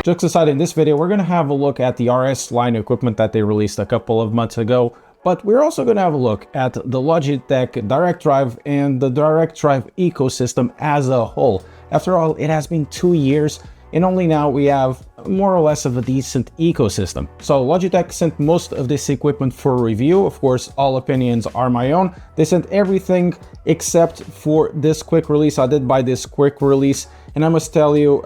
Jokes aside, in this video, we're going to have a look at the RS line equipment that they released a couple of months ago, but we're also going to have a look at the Logitech Direct Drive and the Direct Drive ecosystem as a whole. After all, it has been 2 years, and only now we have more or less of a decent ecosystem. So Logitech sent most of this equipment for review. Of course, all opinions are my own. They sent everything except for this quick release. I did buy this quick release, and I must tell you,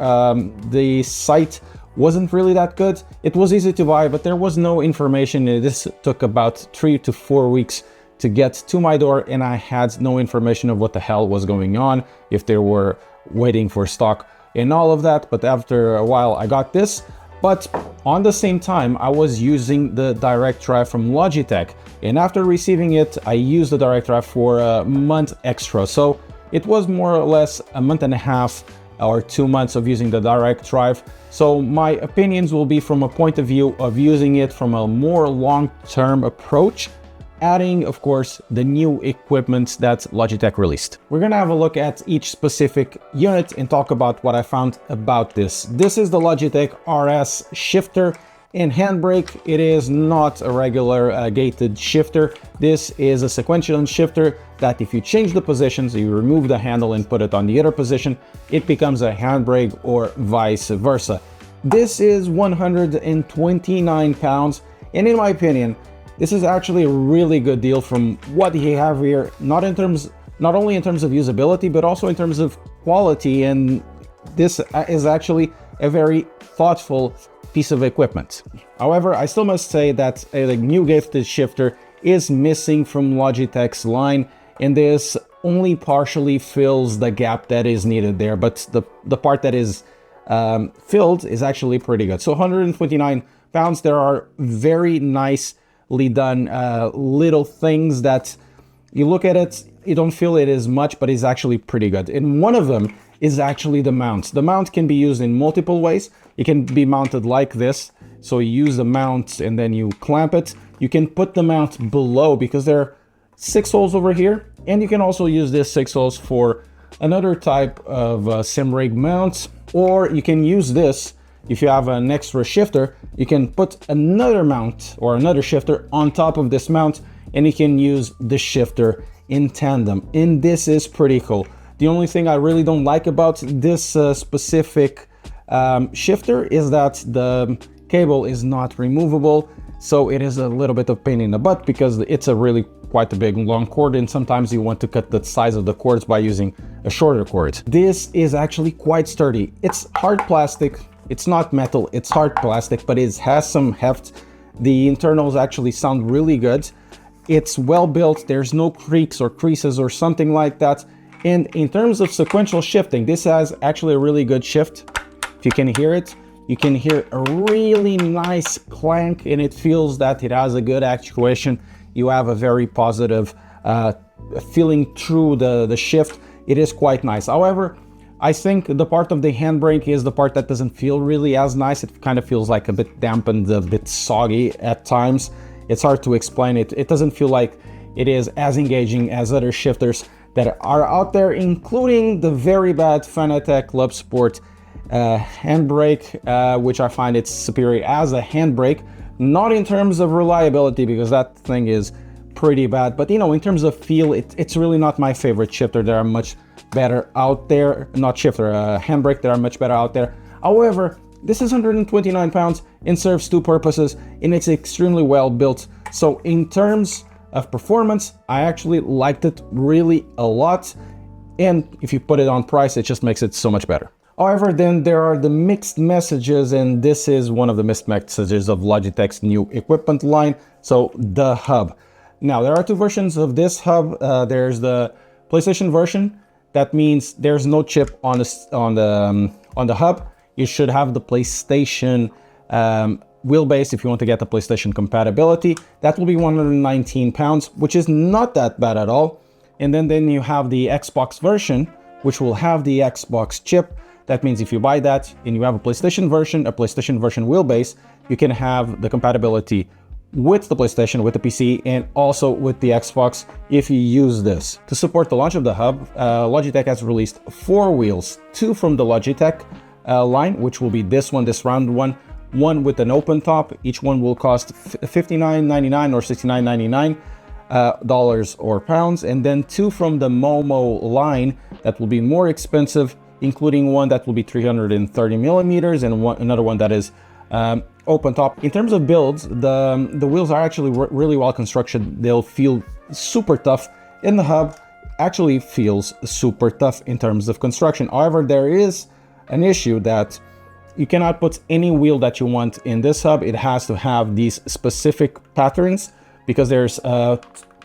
the site wasn't really that good. It was easy to buy, but there was no information. This took about 3 to 4 weeks to get to my door, and I had no information of what the hell was going on, if they were waiting for stock and all of that. But after a while I got this, but on the same time I was using the Direct Drive from Logitech, and after receiving it I used the Direct Drive for a month extra, so it was more or less a month and a half or 2 months of using the Direct Drive. So my opinions will be from a point of view of using it from a more long-term approach, adding, of course, the new equipment that Logitech released. We're gonna have a look at each specific unit and talk about what I found about this. This is the Logitech RS shifter and Handbrake. It is not a regular gated shifter. This is a sequential shifter that if you change the positions, you remove the handle and put it on the other position, it becomes a handbrake or vice versa. This is 129 pounds, and in my opinion, this is actually a really good deal from what you have here, not only in terms of usability, but also in terms of quality. And this is actually a very thoughtful piece of equipment. However, I still must say that a new gifted shifter is missing from Logitech's line, and this only partially fills the gap that is needed there, but the part that is filled is actually pretty good. So 129 pounds, there are very nicely done little things that you look at it, you don't feel it as much, but it's actually pretty good. And one of them is actually the mount. The mount can be used in multiple ways. It can be mounted like this. So you use the mount and then you clamp it. You can put the mount below because there are 6 holes over here. And you can also use this 6 holes for another type of sim rig mount. Or you can use this. If you have an extra shifter, you can put another mount or another shifter on top of this mount, and you can use the shifter in tandem. And this is pretty cool. The only thing I really don't like about this specific shifter is that the cable is not removable. So it is a little bit of pain in the butt because it's a really quite a big long cord, and sometimes you want to cut the size of the cords by using a shorter cord. This is actually quite sturdy. It's hard plastic. It's not metal, it's hard plastic, but it has some heft. The internals actually sound really good. It's well built, there's no creaks or creases or something like that. And in terms of sequential shifting, this has actually a really good shift. If you can hear it, you can hear a really nice clank, and it feels that it has a good actuation. You have a very positive feeling through the shift. It is quite nice. However, I think the part of the handbrake is the part that doesn't feel really as nice. It kind of feels like a bit dampened, a bit soggy at times. It's hard to explain it. It doesn't feel like it is as engaging as other shifters that are out there, including the very bad Fanatec Club Sport handbrake, which I find it's superior as a handbrake. Not in terms of reliability, because that thing is pretty bad, but you know, in terms of feel, it's really not my favorite shifter. There are much better out there, not shifter, handbrake, that are much better out there. However, this is 129 pounds and serves 2 purposes, and it's extremely well built. So in terms of performance, I actually liked it really a lot, and if you put it on price, it just makes it so much better. However, then there are the mixed messages, and this is one of the mixed messages of Logitech's new equipment line. So the hub. Now there are 2 versions of this hub. There's the PlayStation version. That means there's no chip on the hub. You should have the PlayStation wheelbase if you want to get the PlayStation compatibility. That will be 119 pounds, which is not that bad at all. And then you have the Xbox version, which will have the Xbox chip. That means if you buy that and you have a PlayStation version wheelbase, you can have the compatibility with the PlayStation, with the PC, and also with the Xbox if you use this. To support the launch of the hub, Logitech has released 4 wheels, 2 from the Logitech line, which will be this one, this round one with an open top. Each one will cost $59.99 or $69.99 dollars or pounds, and then two from the Momo line that will be more expensive, including one that will be 330 millimeters and another one that is open top. In terms of builds, the wheels are actually really well constructed. They'll feel super tough, and the hub actually feels super tough in terms of construction. However, there is an issue that you cannot put any wheel that you want in this hub. It has to have these specific patterns, because there's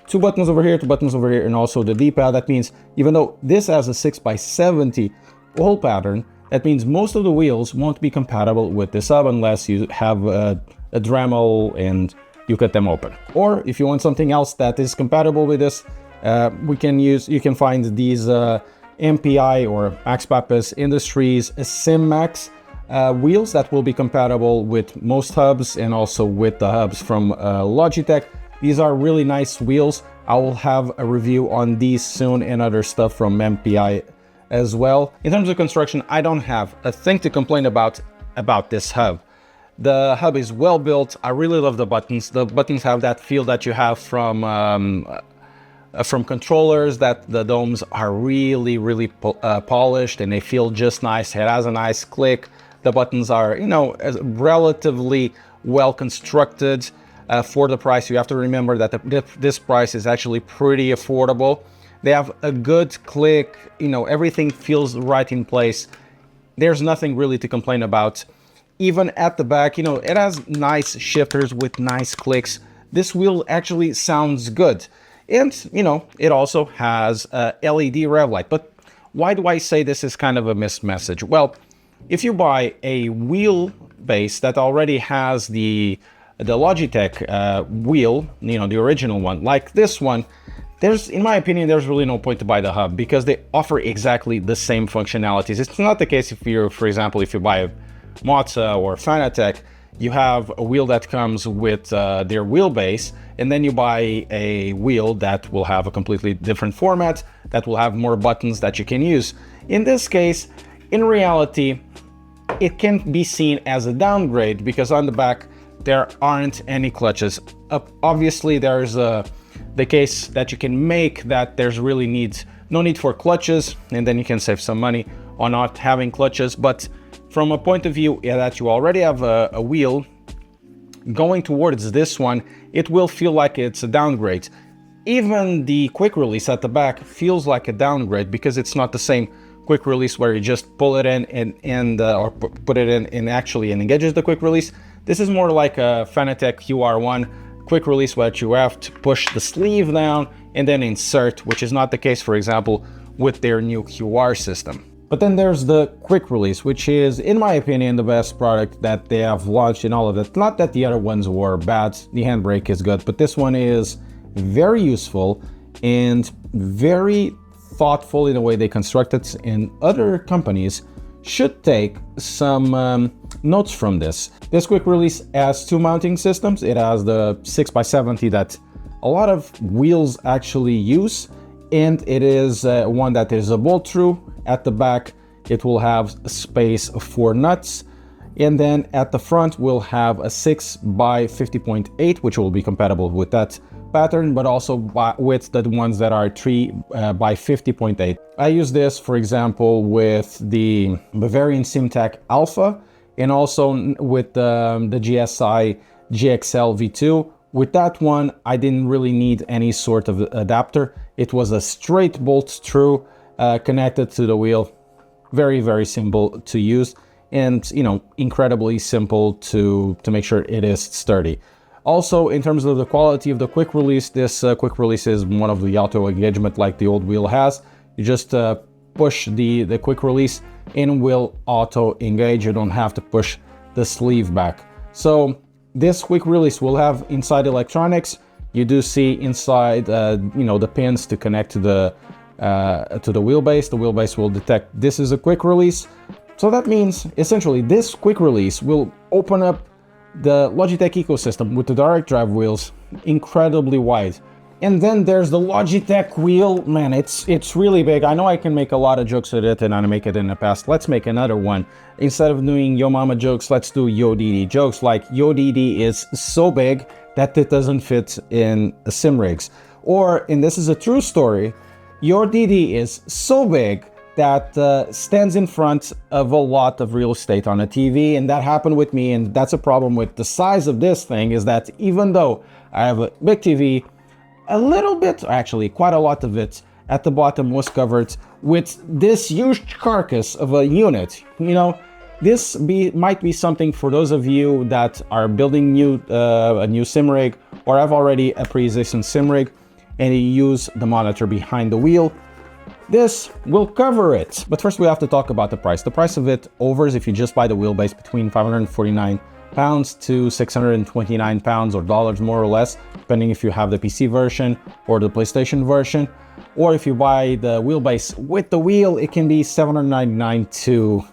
two buttons over here, two buttons over here, and also the D-pad. That means even though this has a 6x70 hole pattern, that means most of the wheels won't be compatible with this hub unless you have a Dremel and you cut them open. Or if you want something else that is compatible with this, you can find these MPI or Max Pappas Industries SimMax wheels that will be compatible with most hubs and also with the hubs from Logitech. These are really nice wheels. I will have a review on these soon and other stuff from MPI as well. In terms of construction, I don't have a thing to complain about this hub. The hub is well built. I really love the buttons. The buttons have that feel that you have from controllers, that the domes are really polished and they feel just nice. It has a nice click. The buttons are, relatively well constructed. For the price. You have to remember that this price is actually pretty affordable. They have a good click, everything feels right in place. There's nothing really to complain about. Even at the back, it has nice shifters with nice clicks. This wheel actually sounds good. And, it also has a LED rev light. But why do I say this is kind of a missed message? Well, if you buy a wheel base that already has the Logitech wheel, the original one, like this one, in my opinion, there's really no point to buy the hub, because they offer exactly the same functionalities. It's not the case if you're, for example, if you buy a Mozza or Fanatec, you have a wheel that comes with their wheelbase, and then you buy a wheel that will have a completely different format, that will have more buttons that you can use. In this case, in reality, it can be seen as a downgrade, because on the back, there aren't any clutches. Obviously, there's the case that you can make that there's really no need for clutches, and then you can save some money on not having clutches. But from a point of view that you already have a wheel, going towards this one, it will feel like it's a downgrade. Even the quick release at the back feels like a downgrade, because it's not the same quick release where you just pull it in or put it in and actually engages the quick release. This is more like a Fanatec QR1 quick release, where you have to push the sleeve down and then insert, which is not the case, for example, with their new QR system. But then there's the quick release, which is, in my opinion, the best product that they have launched in all of it. Not that the other ones were bad, the Handbrake is good, but this one is very useful and very thoughtful in the way they construct it, and other companies should take some notes from this. This quick release has two mounting systems. It has the 6x70 that a lot of wheels actually use, and it is one that is a bolt through. At the back, it will have space for nuts, and then at the front we'll have a 6x50.8, which will be compatible with that pattern, but also with the ones that are 3x50.8. I use this, for example, with the Bavarian SimTac Alpha, and also with the GSI GXL V2. With that one, I didn't really need any sort of adapter. It was a straight bolt through connected to the wheel. Very simple to use, and incredibly simple to make sure it is sturdy. Also, in terms of the quality of the quick release, this quick release is one of the auto engagement like the old wheel has. You just push the quick release and will auto engage. You don't have to push the sleeve back. So this quick release will have inside electronics. You do see inside, the pins to connect to the wheelbase. The wheelbase will detect this is a quick release. So that means essentially this quick release will open up the Logitech ecosystem with the direct drive wheels incredibly wide. And then there's the Logitech wheel. Man, it's really big. I know I can make a lot of jokes with it, and I make it in the past. Let's make another one. Instead of doing Yo Mama jokes, let's do Yo DD jokes. Like, Yo DD is so big that it doesn't fit in sim rigs. Or, and this is a true story, Yo DD is so big that stands in front of a lot of real estate on a TV, and that happened with me, and that's a problem with the size of this thing, is that even though I have a big TV, a little bit, actually quite a lot of it, at the bottom was covered with this huge carcass of a unit. You know, this might be something for those of you that are building a new sim rig, or have already a pre-existing sim rig, and you use the monitor behind the wheel. This will cover it. But first we have to talk about the price. The price of it overs if you just buy the wheelbase between £549 to £629 or dollars, more or less, depending if you have the PC version or the PlayStation version. Or if you buy the wheelbase with the wheel, it can be $799 to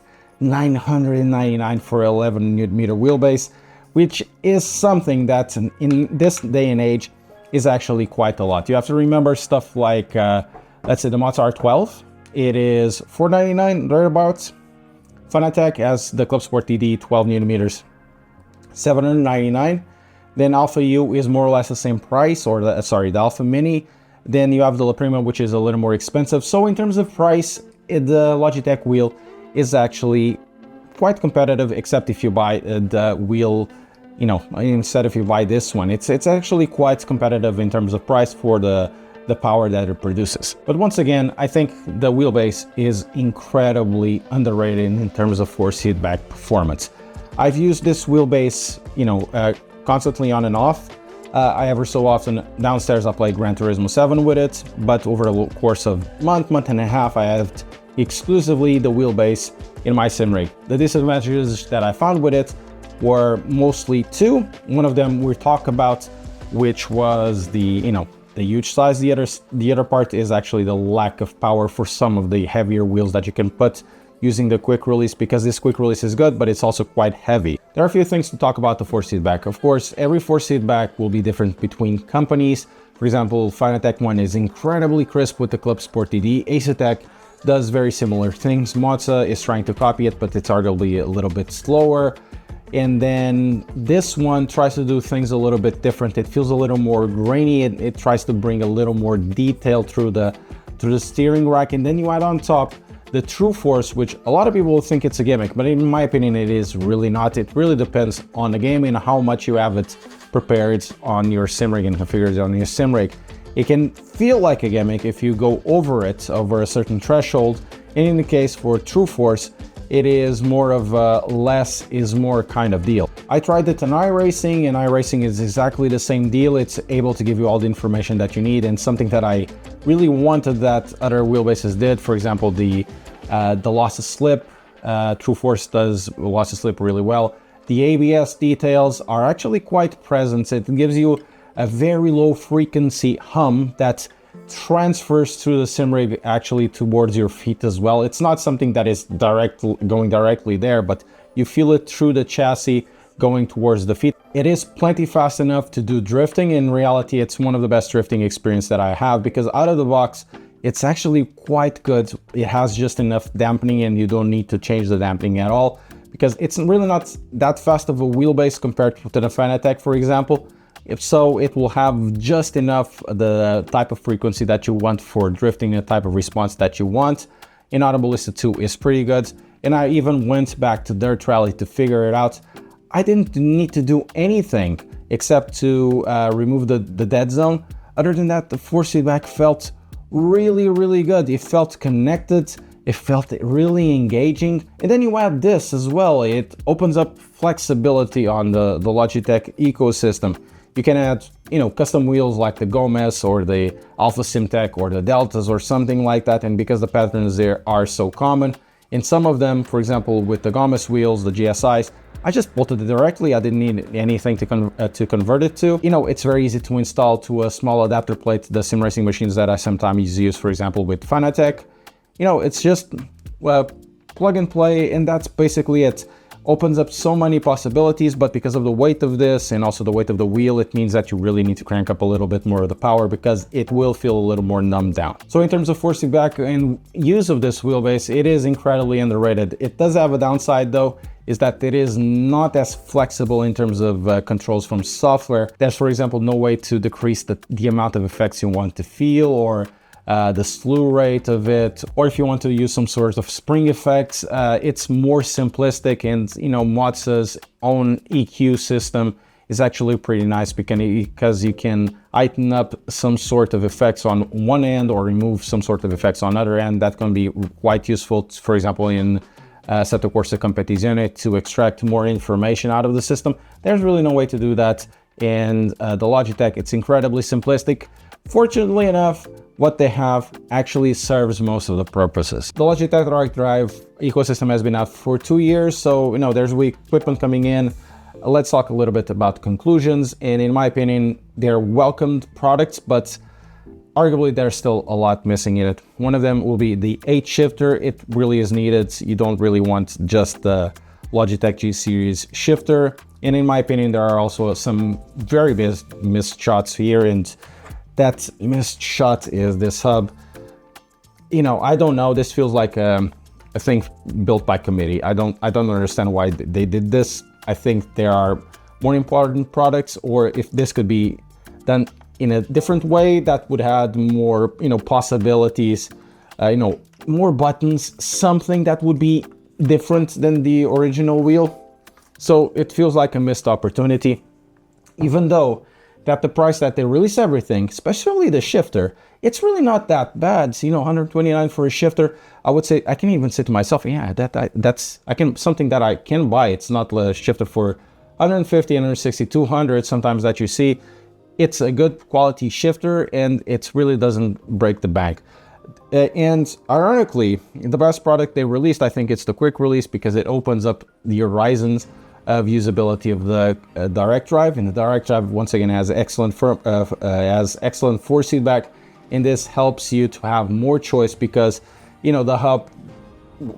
$999 for 11-meter wheelbase, which is something that in this day and age is actually quite a lot. You have to remember stuff like, let's say the Mods R12, it is $499 thereabouts. Fanatec has the Club Sport DD 12 nm, $799. Then Alpha U is more or less the same price, or the Alpha Mini. Then you have the La Prima, which is a little more expensive. So in terms of price, the Logitech wheel is actually quite competitive, except if you buy the wheel, you know, instead if you buy this one. It's actually quite competitive in terms of price for the power that it produces. But once again, I think the wheelbase is incredibly underrated in terms of force feedback performance. I've used this wheelbase, you know, constantly on and off. I ever so often downstairs I play Gran Turismo 7 with it, but over the course of month and a half, I have exclusively the wheelbase in my sim rig. The disadvantages that I found with it were mostly two. One of them we talk about, which was the, you know, the huge size. The other part is actually the lack of power for some of the heavier wheels that you can put using the quick release, because this quick release is good, but it's also quite heavy. There are a few things to talk about the force feedback. Of course, every force feedback will be different between companies. For example, Fanatec one is incredibly crisp with the Club Sport DD. Asetek does very similar things. Mozza is trying to copy it, but it's arguably a little bit slower. And then this one tries to do things a little bit different. It feels a little more grainy. It tries to bring a little more detail through the steering rack. And then you add on top the True Force, which a lot of people will think it's a gimmick, but in my opinion, it is really not. It really depends on the game and how much you have it prepared on your sim rig and configured on your sim rig. It can feel like a gimmick if you go over it, over a certain threshold. And in the case for True Force, it is more of a less is more kind of deal. I tried it on iRacing, and iRacing is exactly the same deal. It's able to give you all the information that you need, and something that I really wanted that other wheelbases did. For example, the loss of slip. True Force does loss of slip really well. The ABS details are actually quite present. It gives you a very low frequency hum that transfers through the sim rig actually towards your feet as well. It's not something that is going directly there, but you feel it through the chassis going towards the feet. It is plenty fast enough to do drifting. In reality, it's one of the best drifting experience that I have, because out of the box, it's actually quite good. It has just enough dampening, and you don't need to change the dampening at all, because it's really not that fast of a wheelbase compared to the Fanatec, for example. If so, it will have just enough the type of frequency that you want for drifting, the type of response that you want. Inaudibility 2 is pretty good, and I even went back to Dirt Rally to figure it out. I didn't need to do anything except to remove the dead zone. Other than that, the force feedback felt really good. It felt connected. It felt really engaging. And then you add this as well. It opens up flexibility on the Logitech ecosystem. You can add, you know, custom wheels like the Gomez or the Alpha Simtech or the Deltas or something like that. And because the patterns there are so common, in some of them, for example, with the Gomez wheels, the GSIs, I just bolted it directly. I didn't need anything to convert it to. You know, it's very easy to install to a small adapter plate, the sim racing machines that I sometimes use, for example, with Fanatec. You know, it's just plug and play, and that's basically it. opens up so many possibilities, but because of the weight of this and also the weight of the wheel, it means that you really need to crank up a little bit more of the power because it will feel a little more numbed down. So in terms of force feedback and use of this wheelbase, it is incredibly underrated. It does have a downside though, is that it is not as flexible in terms of controls from software. There's, for example, no way to decrease the amount of effects you want to feel, or the slew rate of it, or if you want to use some sort of spring effects. It's more simplistic, and Mozza's own EQ system is actually pretty nice because you can tighten up some sort of effects on one end or remove some sort of effects on other end. That can be quite useful, for example, in Assetto Corsa Competizione, to extract more information out of the system. There's really no way to do that, and the Logitech, it's incredibly simplistic. Fortunately enough, what they have actually serves most of the purposes. The Logitech Direct Drive ecosystem has been out for 2 years, so there's equipment coming in. Let's talk a little bit about conclusions, and in my opinion, they're welcomed products, but arguably there's still a lot missing in it. One of them will be the H shifter. It really is needed. You don't really want just the Logitech G Series shifter, and in my opinion, there are also some very missed shots here, and that missed shot is this hub. I don't know, this feels like a thing built by committee. I don't understand why they did this. I think there are more important products, or if this could be done in a different way, that would add more possibilities, more buttons, something that would be different than the original wheel. So it feels like a missed opportunity, even though that the price that they release everything, especially the shifter, it's really not that bad. So, $129 for a shifter. I would say, I can even say to myself, yeah, that's something that I can buy. It's not a shifter for $150, $160, $200 sometimes that you see. It's a good quality shifter, and it really doesn't break the bank. And ironically, the best product they released, I think it's the quick release, because it opens up the horizons of usability of the direct drive. And the direct drive, once again, has excellent force feedback, and this helps you to have more choice, because the hub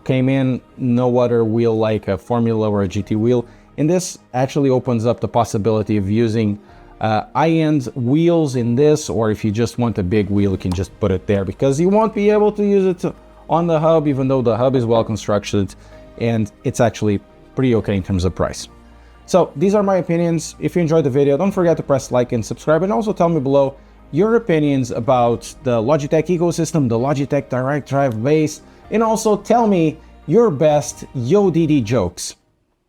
came in no other wheel like a Formula or a GT wheel, and this actually opens up the possibility of using high-end wheels in this, or if you just want a big wheel, you can just put it there, because you won't be able to use it on the hub, even though the hub is well constructed and it's actually pretty okay in terms of price. So these are my opinions. If you enjoyed the video, don't forget to press like and subscribe, and also tell me below your opinions about the Logitech ecosystem, the Logitech Direct Drive base, and also tell me your best YoDD jokes.